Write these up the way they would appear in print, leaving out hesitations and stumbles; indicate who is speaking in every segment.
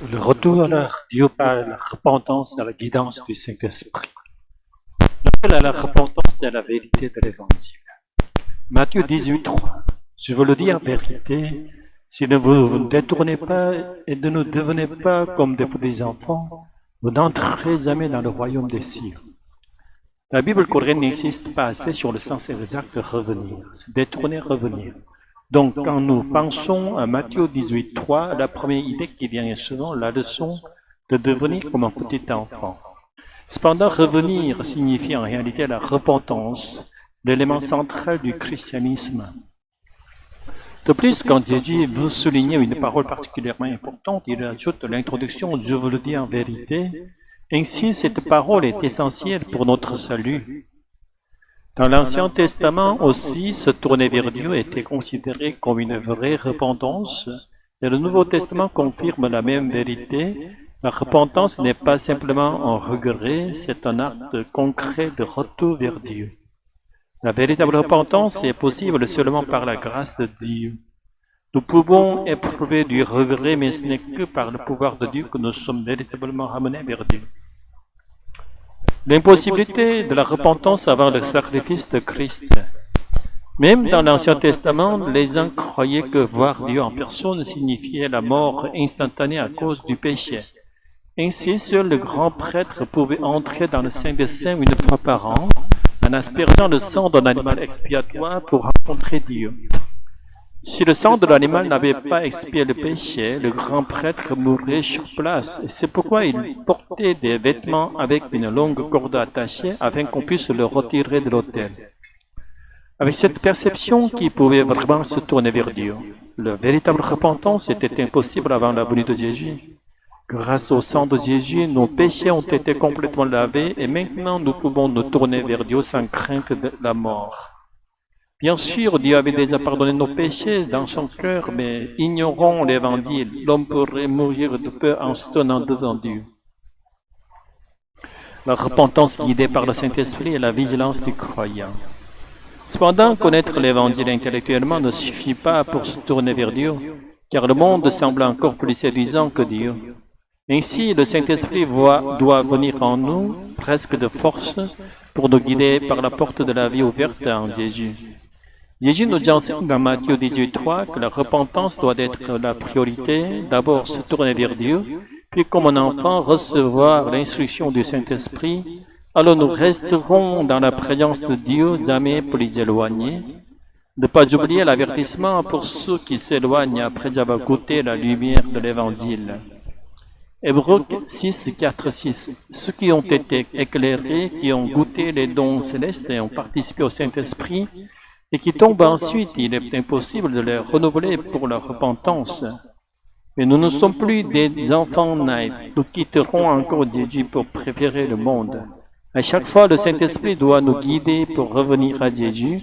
Speaker 1: Le retour à Dieu par la repentance et la guidance du Saint-Esprit. L'appel à la repentance et à la vérité de l'Évangile. Matthieu 18, 3. Je vous le dis en vérité, si ne vous détournez pas et ne devenez pas comme des petits enfants, vous n'entrerez jamais dans le royaume des cieux. La Bible coréenne n'insiste pas assez sur le sens exact de revenir, se détourner, revenir. Donc, quand nous pensons à Matthieu 18, 3, la première idée qui vient est souvent la leçon de devenir comme un petit enfant. Cependant, revenir signifie en réalité la repentance, l'élément central du christianisme. De plus, quand Jésus veut souligner une parole particulièrement importante, il ajoute l'introduction « Je vous le dis en vérité ». Ainsi, cette parole est essentielle pour notre salut. Dans l'Ancien Testament aussi, se tourner vers Dieu était considéré comme une vraie repentance, et le Nouveau Testament confirme la même vérité. La repentance n'est pas simplement un regret, c'est un acte concret de retour vers Dieu. La véritable repentance est possible seulement par la grâce de Dieu. Nous pouvons éprouver du regret, mais ce n'est que par le pouvoir de Dieu que nous sommes véritablement ramenés vers Dieu. L'impossibilité de la repentance avant le sacrifice de Christ. Même dans l'Ancien Testament, les gens croyaient que voir Dieu en personne signifiait la mort instantanée à cause du péché. Ainsi, seul le grand prêtre pouvait entrer dans le Saint des Saints une fois par an en aspergeant le sang d'un animal expiatoire pour rencontrer Dieu. Si le sang de l'animal n'avait pas expié le péché, le grand prêtre mourrait sur place. Et c'est pourquoi il portait des vêtements avec une longue corde attachée afin qu'on puisse le retirer de l'autel. Avec cette perception qui pouvait vraiment se tourner vers Dieu, la véritable repentance était impossible avant la venue de Jésus. Grâce au sang de Jésus, nos péchés ont été complètement lavés et maintenant nous pouvons nous tourner vers Dieu sans crainte de la mort. Bien sûr, Dieu avait déjà pardonné nos péchés dans son cœur, mais ignorant l'Évangile, l'homme pourrait mourir de peur en se tenant devant Dieu. La repentance guidée par le Saint-Esprit et la vigilance du croyant. Cependant, connaître l'Évangile intellectuellement ne suffit pas pour se tourner vers Dieu, car le monde semble encore plus séduisant que Dieu. Ainsi, le Saint-Esprit doit venir en nous, presque de force, pour nous guider par la porte de la vie ouverte en Jésus. Jésus nous enseigne dans Matthieu 18, 3 que la repentance doit être la priorité, d'abord se tourner vers Dieu, puis comme un enfant recevoir l'instruction du Saint-Esprit, alors nous resterons dans la présence de Dieu, jamais plus éloignés. Ne pas oublier l'avertissement pour ceux qui s'éloignent après avoir goûté la lumière de l'Évangile. Hébreux 6, 4, 6. Ceux qui ont été éclairés, qui ont goûté les dons célestes et ont participé au Saint-Esprit, et qui tombent ensuite, il est impossible de les renouveler pour leur repentance. Mais nous ne sommes plus des enfants naïfs. Nous quitterons encore Jésus pour préférer le monde. À chaque fois, le Saint-Esprit doit nous guider pour revenir à Jésus.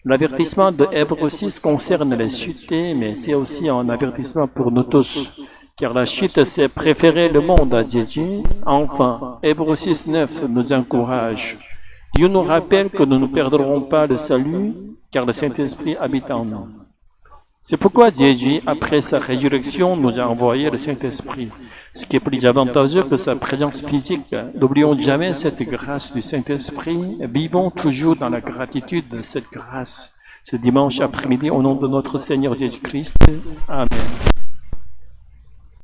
Speaker 1: L'avertissement de Hébreux 6 concerne les chutés, mais c'est aussi un avertissement pour nous tous. Car la chute, c'est préférer le monde à Jésus. Enfin, Hébreux 6, 9 nous encourage. Dieu nous rappelle que nous ne perdrons pas le salut, car le Saint-Esprit habite en nous. C'est pourquoi Jésus, après sa résurrection, nous a envoyé le Saint-Esprit, ce qui est plus avantageux que sa présence physique. N'oublions jamais cette grâce du Saint-Esprit, vivons toujours dans la gratitude de cette grâce. Ce dimanche après-midi, au nom de notre Seigneur Jésus-Christ. Amen.